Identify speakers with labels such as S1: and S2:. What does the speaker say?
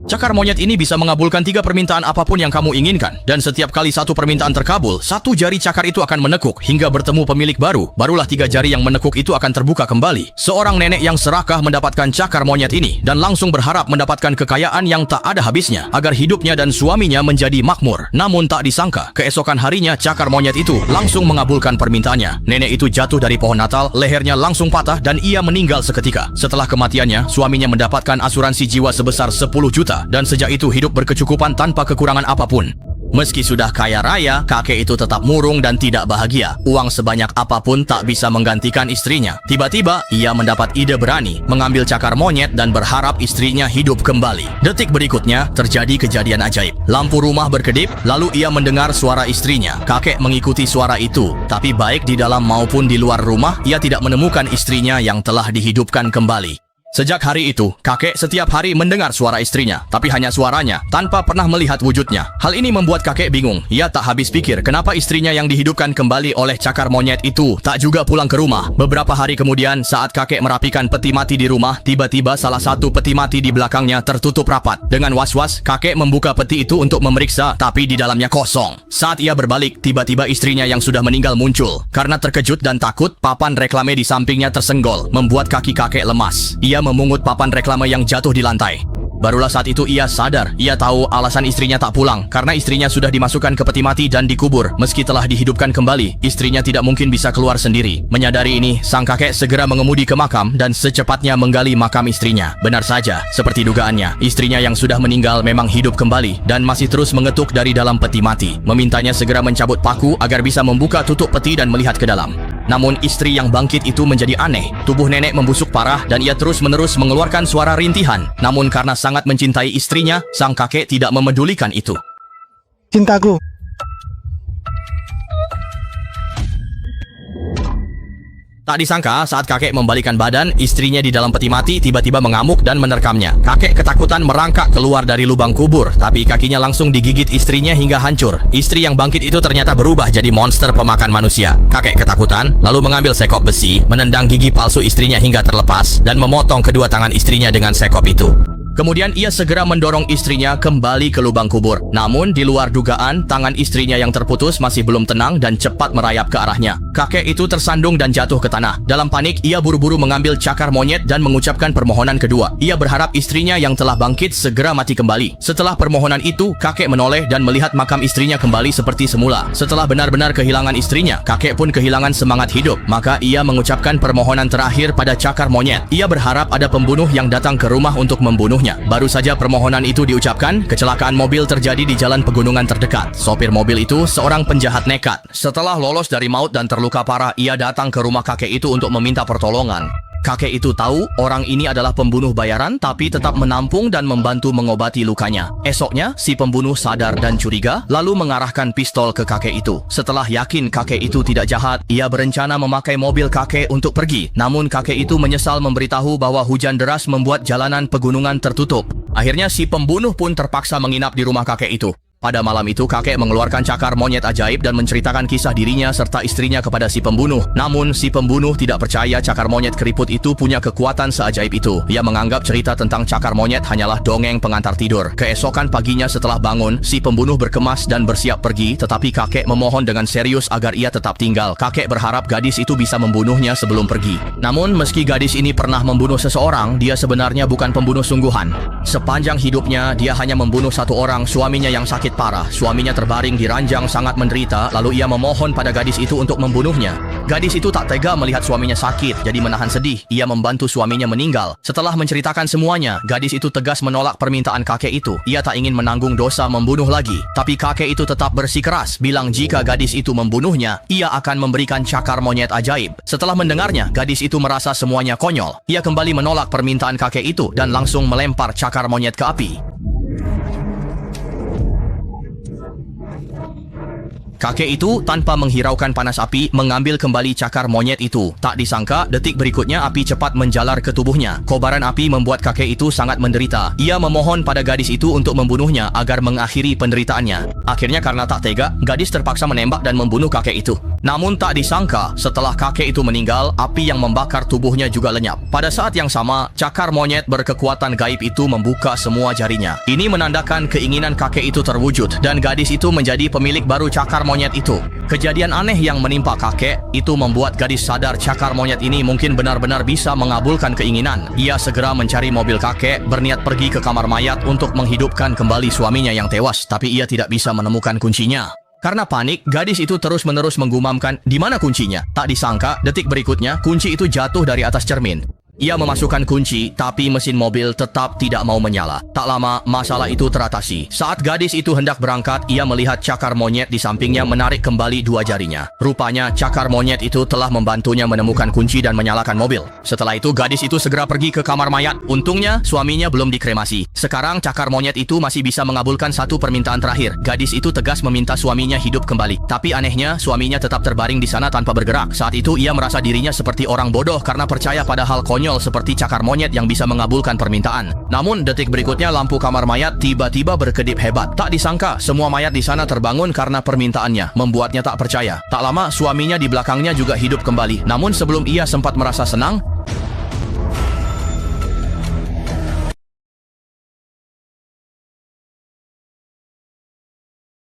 S1: Cakar monyet ini bisa mengabulkan 3 permintaan apapun yang kamu inginkan. Dan setiap kali satu permintaan terkabul, 1 jari cakar itu akan menekuk hingga bertemu pemilik baru. Barulah 3 jari yang menekuk itu akan terbuka kembali. Seorang nenek yang serakah mendapatkan cakar monyet ini dan langsung berharap mendapatkan kekayaan yang tak ada habisnya agar hidupnya dan suaminya menjadi makmur. Namun tak disangka, keesokan harinya cakar monyet itu langsung mengabulkan permintaannya. Nenek itu jatuh dari pohon Natal, lehernya langsung patah dan ia meninggal seketika. Setelah kematiannya, suaminya mendapatkan asuransi jiwa sebesar 10 juta. Dan sejak itu hidup berkecukupan tanpa kekurangan apapun. Meski sudah kaya raya, kakek itu tetap murung dan tidak bahagia. Uang sebanyak apapun tak bisa menggantikan istrinya. Tiba-tiba, ia mendapat ide berani, mengambil cakar monyet dan berharap istrinya hidup kembali. Detik berikutnya, terjadi kejadian ajaib. Lampu rumah berkedip, lalu ia mendengar suara istrinya. Kakek mengikuti suara itu, tapi baik di dalam maupun di luar rumah, ia tidak menemukan istrinya yang telah dihidupkan kembali. Sejak hari itu, kakek setiap hari mendengar suara istrinya, tapi hanya suaranya, tanpa pernah melihat wujudnya. Hal ini membuat kakek bingung. Ia tak habis pikir kenapa istrinya yang dihidupkan kembali oleh cakar monyet itu tak juga pulang ke rumah. Beberapa hari kemudian, saat kakek merapikan peti mati di rumah, tiba-tiba salah satu peti mati di belakangnya tertutup rapat. Dengan was-was, kakek membuka peti itu untuk memeriksa, tapi di dalamnya kosong. Saat ia berbalik, tiba-tiba istrinya yang sudah meninggal muncul. Karena terkejut dan takut, papan reklame di sampingnya tersenggol, membuat kaki kakek lemas. Ia memungut papan reklame yang jatuh di lantai. Barulah saat itu ia sadar. Ia tahu alasan istrinya tak pulang karena istrinya sudah dimasukkan ke peti mati dan dikubur. Meski telah dihidupkan kembali, istrinya tidak mungkin bisa keluar sendiri. Menyadari ini, sang kakek segera mengemudi ke makam dan secepatnya menggali makam istrinya. Benar saja, seperti dugaannya, istrinya yang sudah meninggal memang hidup kembali dan masih terus mengetuk dari dalam peti mati, memintanya segera mencabut paku agar bisa membuka tutup peti dan melihat ke dalam. Namun istri yang bangkit itu menjadi aneh. Tubuh nenek membusuk parah dan ia terus-menerus mengeluarkan suara rintihan. Namun karena sangat mencintai istrinya, sang kakek tidak memedulikan itu.
S2: Cintaku,
S1: tak disangka saat kakek membalikan badan, istrinya di dalam peti mati tiba-tiba mengamuk dan menerkamnya. Kakek ketakutan merangkak keluar dari lubang kubur, tapi kakinya langsung digigit istrinya hingga hancur. Istri yang bangkit itu ternyata berubah jadi monster pemakan manusia. Kakek ketakutan, lalu mengambil sekop besi, menendang gigi palsu istrinya hingga terlepas, dan memotong kedua tangan istrinya dengan sekop itu. Kemudian ia segera mendorong istrinya kembali ke lubang kubur. Namun di luar dugaan, tangan istrinya yang terputus masih belum tenang dan cepat merayap ke arahnya. Kakek itu tersandung dan jatuh ke tanah. Dalam panik, ia buru-buru mengambil cakar monyet dan mengucapkan permohonan kedua. Ia berharap istrinya yang telah bangkit segera mati kembali. Setelah permohonan itu, kakek menoleh dan melihat makam istrinya kembali seperti semula. Setelah benar-benar kehilangan istrinya, kakek pun kehilangan semangat hidup. Maka ia mengucapkan permohonan terakhir pada cakar monyet. Ia berharap ada pembunuh yang datang ke rumah untuk membunuhnya. Baru saja permohonan itu diucapkan, kecelakaan mobil terjadi di jalan pegunungan terdekat. Sopir mobil itu seorang penjahat nekat. Setelah lolos dari maut dan terluka parah, ia datang ke rumah kakek itu untuk meminta pertolongan. Kakek itu tahu orang ini adalah pembunuh bayaran, tapi tetap menampung dan membantu mengobati lukanya. Esoknya, si pembunuh sadar dan curiga, lalu mengarahkan pistol ke kakek itu. Setelah yakin kakek itu tidak jahat, ia berencana memakai mobil kakek untuk pergi. Namun kakek itu menyesal memberitahu bahwa hujan deras membuat jalanan pegunungan tertutup. Akhirnya si pembunuh pun terpaksa menginap di rumah kakek itu. Pada malam itu, kakek mengeluarkan cakar monyet ajaib dan menceritakan kisah dirinya serta istrinya kepada si pembunuh. Namun, si pembunuh tidak percaya cakar monyet keriput itu punya kekuatan seajaib itu. Ia menganggap cerita tentang cakar monyet hanyalah dongeng pengantar tidur. Keesokan paginya setelah bangun, si pembunuh berkemas dan bersiap pergi, tetapi kakek memohon dengan serius agar ia tetap tinggal. Kakek berharap gadis itu bisa membunuhnya sebelum pergi. Namun, meski gadis ini pernah membunuh seseorang, dia sebenarnya bukan pembunuh sungguhan. Sepanjang hidupnya, dia hanya membunuh satu orang, suaminya yang sakit parah. Suaminya terbaring di ranjang sangat menderita, lalu ia memohon pada gadis itu untuk membunuhnya. Gadis itu tak tega melihat suaminya sakit, jadi menahan sedih. Ia membantu suaminya meninggal. Setelah menceritakan semuanya, gadis itu tegas menolak permintaan kakek itu. Ia tak ingin menanggung dosa membunuh lagi. Tapi kakek itu tetap bersikeras, bilang jika gadis itu membunuhnya, ia akan memberikan cakar monyet ajaib. Setelah mendengarnya, gadis itu merasa semuanya konyol. Ia kembali menolak permintaan kakek itu dan langsung melempar cakar monyet ke api. Kakek itu tanpa menghiraukan panas api mengambil kembali cakar monyet itu. Tak disangka detik berikutnya api cepat menjalar ke tubuhnya. Kobaran api membuat kakek itu sangat menderita. Ia memohon pada gadis itu untuk membunuhnya agar mengakhiri penderitaannya. Akhirnya karena tak tega, gadis terpaksa menembak dan membunuh kakek itu. Namun tak disangka, setelah kakek itu meninggal, api yang membakar tubuhnya juga lenyap. Pada saat yang sama, cakar monyet berkekuatan gaib itu membuka semua jarinya. Ini menandakan keinginan kakek itu terwujud, dan gadis itu menjadi pemilik baru cakar monyet itu. Kejadian aneh yang menimpa kakek itu membuat gadis sadar cakar monyet ini mungkin benar-benar bisa mengabulkan keinginan. Ia segera mencari mobil kakek, berniat pergi ke kamar mayat untuk menghidupkan kembali suaminya yang tewas, tapi ia tidak bisa menemukan kuncinya. Karena panik, gadis itu terus-menerus menggumamkan, "Di mana kuncinya?" Tak disangka, detik berikutnya, kunci itu jatuh dari atas cermin. Ia memasukkan kunci, tapi mesin mobil tetap tidak mau menyala. Tak lama, masalah itu teratasi. Saat gadis itu hendak berangkat, ia melihat cakar monyet di sampingnya menarik kembali dua jarinya. Rupanya, cakar monyet itu telah membantunya menemukan kunci dan menyalakan mobil. Setelah itu, gadis itu segera pergi ke kamar mayat. Untungnya, suaminya belum dikremasi. Sekarang, cakar monyet itu masih bisa mengabulkan satu permintaan terakhir. Gadis itu tegas meminta suaminya hidup kembali. Tapi anehnya, suaminya tetap terbaring di sana tanpa bergerak. Saat itu, ia merasa dirinya seperti orang bodoh karena percaya pada hal konyol seperti cakar monyet yang bisa mengabulkan permintaan. Namun detik berikutnya lampu kamar mayat tiba-tiba berkedip hebat. Tak disangka semua mayat di sana terbangun karena permintaannya, membuatnya tak percaya. Tak lama suaminya di belakangnya juga hidup kembali. Namun sebelum ia sempat merasa senang,